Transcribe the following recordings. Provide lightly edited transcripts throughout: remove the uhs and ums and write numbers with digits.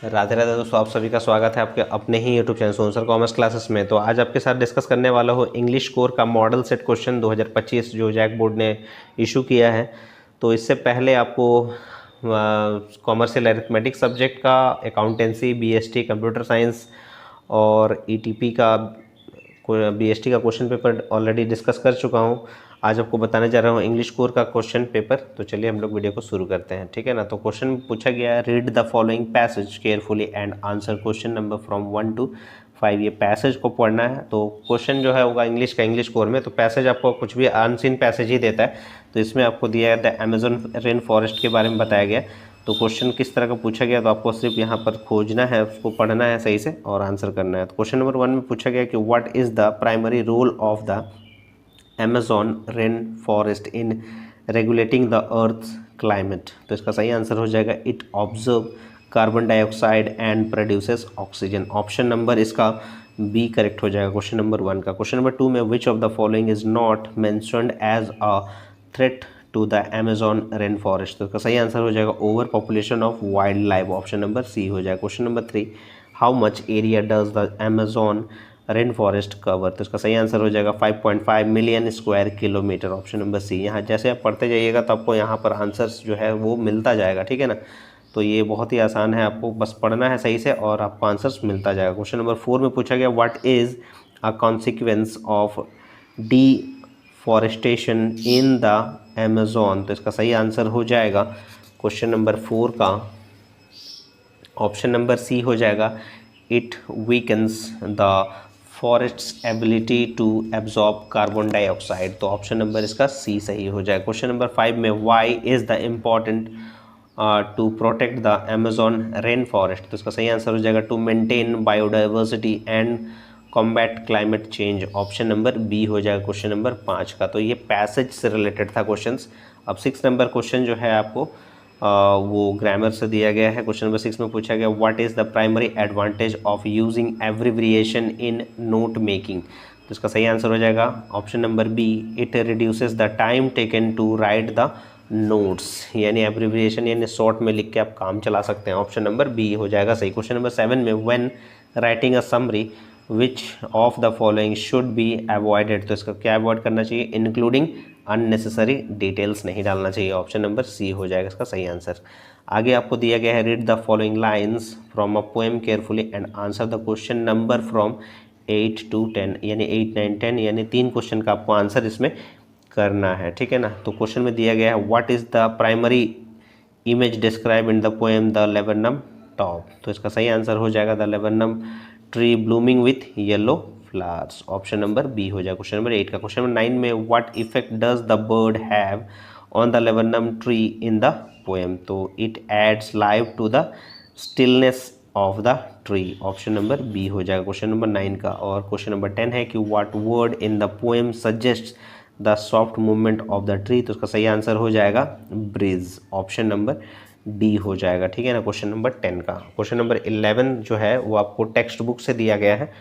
राधे राधे दोस्तों, आप सभी का स्वागत है आपके अपने ही YouTube channel Sonsar commerce classes में। तो आज आपके साथ डिस्कस करने वाला हूँ इंग्लिश कोर का मॉडल सेट क्वेश्चन 2025 जो जैक बोर्ड ने इशू किया है। तो इससे पहले आपको कॉमर्शियल अरिथमेटिक सब्जेक्ट का, अकाउंटेंसी, बीएसटी कंप्यूटर साइंस और ईटीपी का बीएसटी का क्वेश्चन पेपर ऑलरेडी डिस्कस कर चुका हूँ। आज आपको बताने जा रहा हूँ इंग्लिश कोर का क्वेश्चन पेपर। तो चलिए हम लोग वीडियो को शुरू करते हैं, ठीक है ना। तो क्वेश्चन पूछा गया है, read the following passage carefully and answer question number from 1 to 5। ये पैसेज को पढ़ना है। तो क्वेश्चन जो है होगा इंग्लिश का, इंग्लिश कोर में। तो पैसेज आपको कुछ भी अनसीन पैसेज ही देता है। तो इसमें आपको दिया है द अमेजोन रेन फॉरेस्ट के बारे में बताया गया। तो क्वेश्चन किस तरह का पूछा गया, तो आपको सिर्फ यहाँ पर खोजना है, उसको पढ़ना है सही से और आंसर करना है। तो क्वेश्चन नंबर 1 में पूछा गया कि what is the primary role of the Amazon rain forest in regulating the earth climate. तो इसका सही आंसर हो जाएगा it observe carbon dioxide and produces oxygen. Option number इसका बी करेक्ट हो जाएगा क्वेश्चन नंबर 1 का। क्वेश्चन नंबर 2 में which of the following is not mentioned as a threat to the Amazon rain forest. तो इसका सही आंसर हो जाएगा over population of wild life. Option number C हो जाएगा। Question number 3, how much area does the Amazon rain forest cover. तो इसका सही आंसर हो जाएगा 5.5 million square kilometre. Option number C. यहाँ जैसे आप पढ़ते जाइएगा तो आपको यहाँ पर आंसर्स जो है वो मिलता जाएगा, ठीक है ना। तो ये बहुत ही आसान है, आपको बस पढ़ना है सही से और आपको आंसर्स मिलता जाएगा। क्वेश्चन नंबर 4 में पूछा गया what is a consequence of deforestation in the Amazon. तो इसका सही आंसर हो जाएगा क्वेश्चन नंबर 4 का ऑप्शन नंबर सी हो जाएगा it weakens the forest's ability to absorb carbon dioxide. तो ऑप्शन नंबर इसका सी सही हो जाएगा। क्वेश्चन नंबर 5 में why is the important to protect the Amazon rain forest. तो इसका सही आंसर हो जाएगा to maintain biodiversity and combat climate change. Option number B हो जाएगा क्वेश्चन नंबर 5 का। तो ये पैसेज से रिलेटेड था क्वेश्चंस। अब 6 नंबर क्वेश्चन जो है आपको वो ग्रामर से दिया गया है। क्वेश्चन नंबर 6 में पूछा गया what is the primary advantage of using abbreviation in note making. तो इसका सही आंसर हो जाएगा option number B it reduces the time taken to write the notes. यानी एब्रिविएशन यानी शॉर्ट में लिख के आप काम चला सकते हैं। ऑप्शन नंबर बी हो जाएगा सही। क्वेश्चन नंबर 7 में when writing a summary which of the following should be avoided. तो इसका क्या अवॉइड करना चाहिए, इंक्लूडिंग अननेसेसरी डिटेल्स नहीं डालना चाहिए। ऑप्शन नंबर सी हो जाएगा इसका सही आंसर। आगे आपको दिया गया है read the following lines from a poem carefully and answer the question number from 8 to 10, यानी 8, 9, 10 यानी 3 क्वेश्चन का आपको आंसर इसमें करना है, ठीक है ना। तो क्वेश्चन में दिया गया है what is the primary image describe in the poem the laburnum top. तो इसका सही आंसर हो जाएगा the laburnum tree blooming with yellow flowers. Option number B हो जाएगा क्वेश्चन नंबर 8 का। क्वेश्चन नंबर 9 में what effect does the bird have on the laburnum tree in the poem. तो it adds life to the stillness of the tree. Option number B हो जाएगा question number 9 का। और question number 10 है कि what word in the poem suggest the soft movement of the tree. तो उसका सही आंसर हो जाएगा ब्रिज। ऑप्शन नंबर डी हो जाएगा, ठीक है ना, क्वेश्चन नंबर 10 का। क्वेश्चन नंबर 11 जो है वो आपको टेक्स्ट बुक से दिया गया है।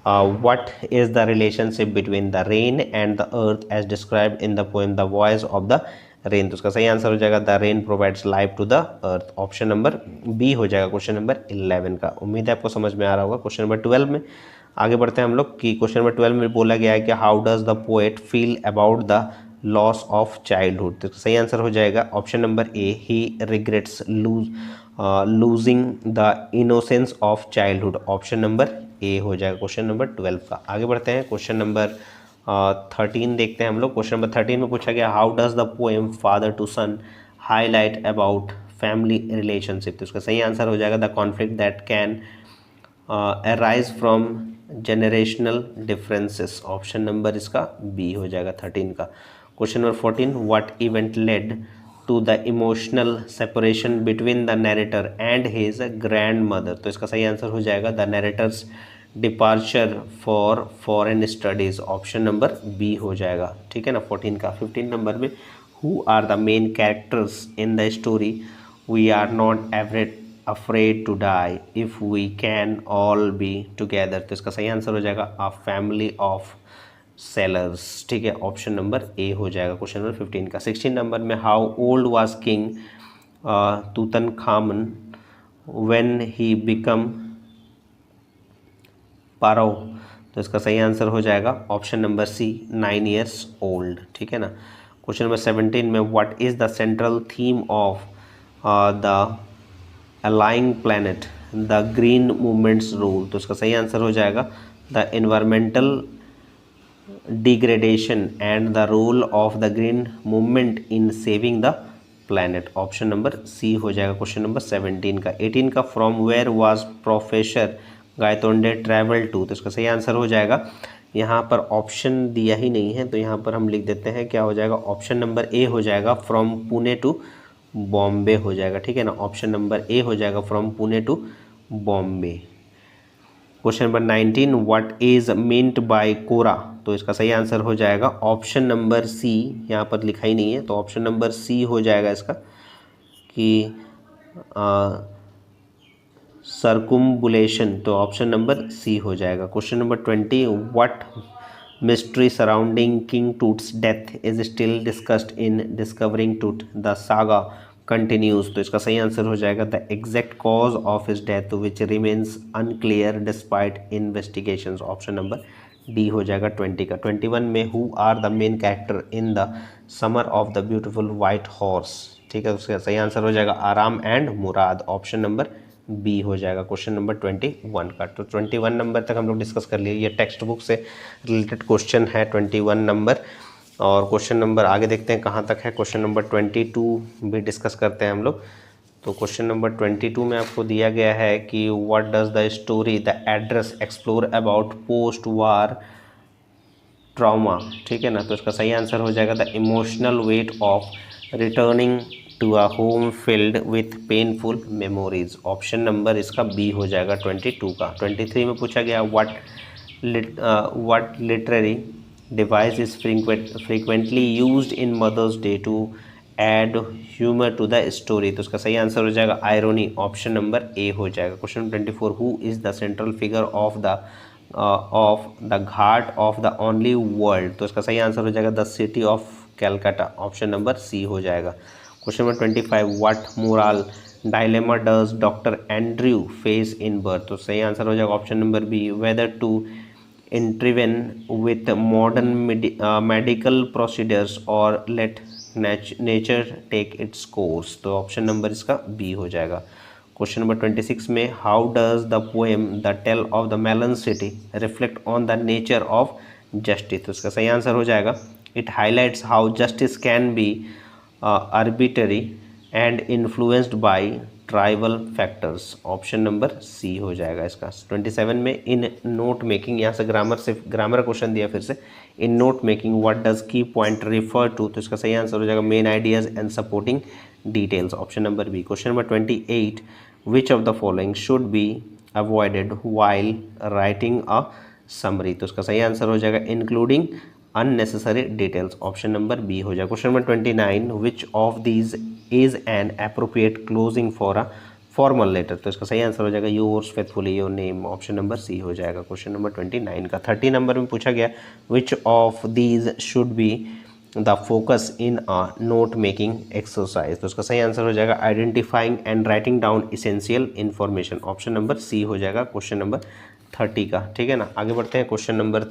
What is the relationship between the rain and the earth as described in the poem the voice of the rain. तो उसका सही आंसर हो जाएगा the rain provides life to the earth. Option number B हो जाएगा question number 11 का। उम्मीद है आपको समझ में आ रहा होगा। क्वेश्चन नंबर 12 में आगे बढ़ते हैं हम लोग कि क्वेश्चन नंबर 12 में बोला गया है कि how does the poet feel about the loss of childhood. तो सही आंसर हो जाएगा option number A he regrets losing the innocence of childhood. Option number A हो जाएगा क्वेश्चन नंबर 12 का। आगे बढ़ते हैं क्वेश्चन नंबर 13 देखते हैं हम लोग। क्वेश्चन नंबर 13 में पूछा गया how does the poem father to son highlight about family relationship. तो उसका सही आंसर हो जाएगा the conflict that can arise from generational differences. Option number इसका बी हो जाएगा 13 का। Question number 14 what event led to the emotional separation between the narrator and his grandmother. तो इसका सही आंसर हो जाएगा the narrator's departure for foreign studies. Option number B हो जाएगा, ठीक है ना, 14 का। 15 नंबर में who are the main characters in the story we are not Everett afraid to die if we can all be together. तो इसका सही आंसर हो जाएगा अ फैमिली ऑफ सेलर्स, ठीक है, ऑप्शन नंबर ए हो जाएगा क्वेश्चन नंबर 15 का। 16 नंबर में how old was king Tutankhamun when he become pharaoh, तो इसका सही आंसर हो जाएगा option number C 9 years old. ठीक है ना। क्वेश्चन नंबर 17 में what is the central theme of the ailing planet the green movement's role, तो इसका सही आंसर हो जाएगा the environmental degradation and the role of the green movement in saving the planet, option number C हो जाएगा question number 17 का। 18 का from where was professor Gaitonde travel to, तो इसका सही आंसर हो जाएगा, यहाँ पर ऑप्शन दिया ही नहीं है तो यहाँ पर हम लिख देते हैं, क्या हो जाएगा, ऑप्शन नंबर ए हो जाएगा फ्रॉम पुणे टू बॉम्बे हो जाएगा। ठीक है ना, ऑप्शन नंबर ए हो जाएगा from Pune to Bombay. Question number 19 what is meant by कोरा, तो इसका सही आंसर हो जाएगा ऑप्शन नंबर सी, यहाँ पर लिखा ही नहीं है तो ऑप्शन नंबर सी हो जाएगा इसका कि सर्कुम्बुलेशन, तो ऑप्शन नंबर सी हो जाएगा। Question number 20 what mystery surrounding king Tut's death is still discussed in discovering Tut the saga continues, तो इसका सही आंसर हो जाएगा the exact cause of his death which remains unclear despite investigations, option number D हो जाएगा 20 का। 21 में who are the main character in the summer of the beautiful white horse, ठीक है, उसका सही आंसर हो जाएगा Aram and Murad, option number B हो जाएगा क्वेश्चन नंबर 21 का। तो 21 नंबर तक हम लोग डिस्कस कर लिए, ये टेक्स्ट बुक से रिलेटेड क्वेश्चन है 21 नंबर। और क्वेश्चन नंबर आगे देखते हैं कहाँ तक है, क्वेश्चन नंबर 22 भी डिस्कस करते हैं हम लोग। तो क्वेश्चन नंबर 22 में आपको दिया गया है कि what does the story the address explore about post war trauma, ठीक है ना, तो इसका सही आंसर हो जाएगा the emotional weight of returning to a home filled with painful memories, option number इसका बी हो जाएगा 22 का। 23 में पूछा गया what literary device is frequently used in Mother's Day to add humour to the story, तो उसका सही आंसर हो जाएगा आयरोनी, ऑप्शन नंबर ए हो जाएगा। Question 24 who is the central figure of the Ghat of the only world, तो इसका सही आंसर हो जाएगा the city of Calcutta, option number C हो जाएगा। Question number 25 what moral dilemma does doctor Andrew face in birth, तो सही आंसर हो जाएगा option number B whether to intervene with modern medical procedures और let nature take its course, तो option number इसका B हो जाएगा। क्वेश्चन नंबर 26 में how does the poem the tale of the melon city reflect on the nature of justice, तो इसका सही answer हो जाएगा it highlights how justice can be arbitrary and influenced by tribal factors, option number C हो जाएगा इसका। 27 में इन note making, यहाँ से ग्रामर क्वेश्चन दिया फिर से, in note making what does key point refer to, तो इसका सही आंसर हो जाएगा main ideas and supporting details, option number B. Question number 28 which of the following should be avoided while writing a summary, तो इसका सही answer हो जाएगा including unnecessary details, option number B हो जाएगा। Question number 29 which of these is an appropriate closing for a formal letter, तो इसका सही आंसर हो जाएगा yours faithfully your name, option number C हो जाएगा क्वेश्चन नंबर 29 का। 30 नंबर में पूछा गया which of these should be the focus in a note making exercise, तो इसका सही आंसर हो जाएगा identifying and writing down essential information, option number C हो जाएगा क्वेश्चन नंबर 30 का। ठीक है ना, आगे बढ़ते हैं क्वेश्चन नंबर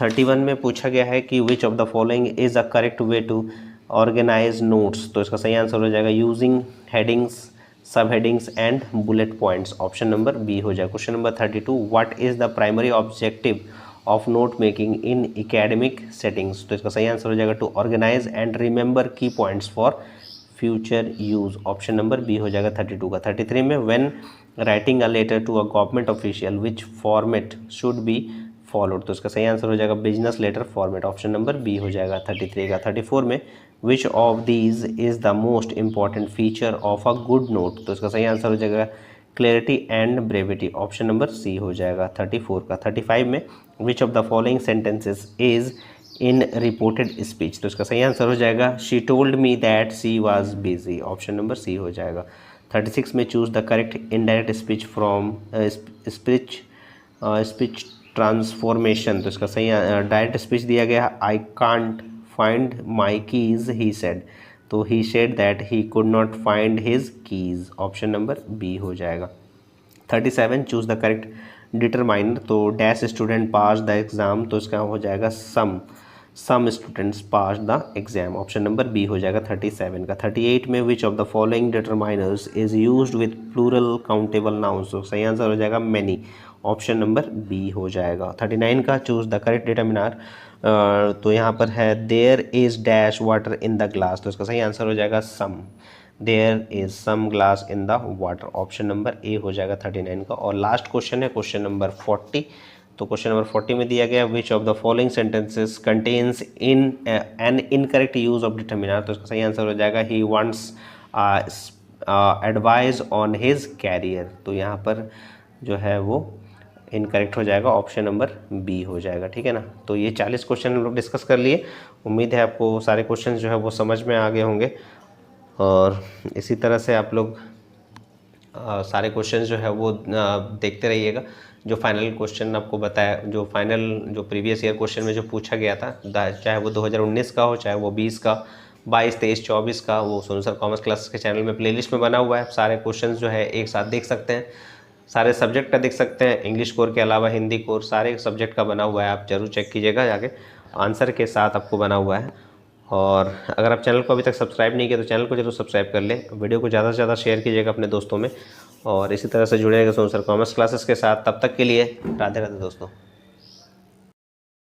31 में पूछा गया है कि which of the following is a correct way to organise notes, तो इसका सही आंसर हो जाएगा using headings sub headings and bullet points, option number B हो जाएगा। Question number 32 what is the primary objective of note making in academic settings, तो इसका सही आंसर हो जाएगा to organise and remember key points for future use, option number B हो जाएगा 32 का। 33 में when writing a letter to a government official which format should be followed, तो इसका सही आंसर हो जाएगा business letter format, option number B हो जाएगा 33 का। 34 में which of these is the most important feature of a good note, तो इसका सही आंसर हो जाएगा clarity and brevity, option number C हो जाएगा 34 का। 35 में which of the following sentences is in reported speech, तो इसका सही आंसर हो जाएगा she told me that she was busy, option number C हो जाएगा। 36 में choose the correct indirect speech from speech transformation, तो इसका सही डायरेक्ट स्पीच दिया गया I can't find my keys he said, तो he said that he could not find his keys, option number B हो जाएगा। 37 चूज़ द करेक्ट डिटरमाइनर, तो dash student pass the exam, तो इसका हो जाएगा some students pass the exam, option number B हो जाएगा 37 का। 38 में which of the following determiners is used with plural countable nouns, तो सही आंसर हो जाएगा मैनी, ऑप्शन नंबर बी हो जाएगा। 39 का चूज़ द करेक्ट डिटरमिनर, तो यहाँ पर है there is dash water in the glass, तो इसका सही आंसर हो जाएगा some, there is some glass in the water, option number A हो जाएगा 39 का। और लास्ट क्वेश्चन है क्वेश्चन नंबर 40, तो क्वेश्चन नंबर 40 में दिया गया which of the following sentences contains in an incorrect use of determiner, तो इसका सही आंसर हो जाएगा he wants advice on his career, तो यहाँ पर जो है वो इनकरेक्ट हो जाएगा, ऑप्शन नंबर बी हो जाएगा, ठीक है ना। तो ये 40 क्वेश्चन हम लोग डिस्कस कर लिए, उम्मीद है आपको सारे क्वेश्चन जो है वो समझ में आ गए होंगे, और इसी तरह से आप लोग सारे क्वेश्चन जो है वो देखते रहिएगा। जो फाइनल क्वेश्चन आपको बताया, जो फाइनल जो प्रीवियस ईयर क्वेश्चन में जो पूछा गया था, चाहे वो 2019 का हो, चाहे वो 20 का, 22, 23, 24 का, वो सोनू सर कॉमर्स क्लासेस के चैनल में प्लेलिस्ट में बना हुआ है। सारे क्वेश्चन जो है एक साथ देख सकते हैं, सारे सब्जेक्ट का देख सकते हैं, इंग्लिश कोर के अलावा हिंदी कोर, सारे सब्जेक्ट का बना हुआ है, आप जरूर चेक कीजिएगा जाके, आंसर के साथ आपको बना हुआ है। और अगर आप चैनल को अभी तक सब्सक्राइब नहीं किया तो चैनल को जरूर सब्सक्राइब कर लें, वीडियो को ज़्यादा से ज़्यादा शेयर कीजिएगा अपने दोस्तों में, और इसी तरह से जुड़ेगा सोनू सर कॉमर्स क्लासेस के साथ। तब तक के लिए राधे राधे दोस्तों।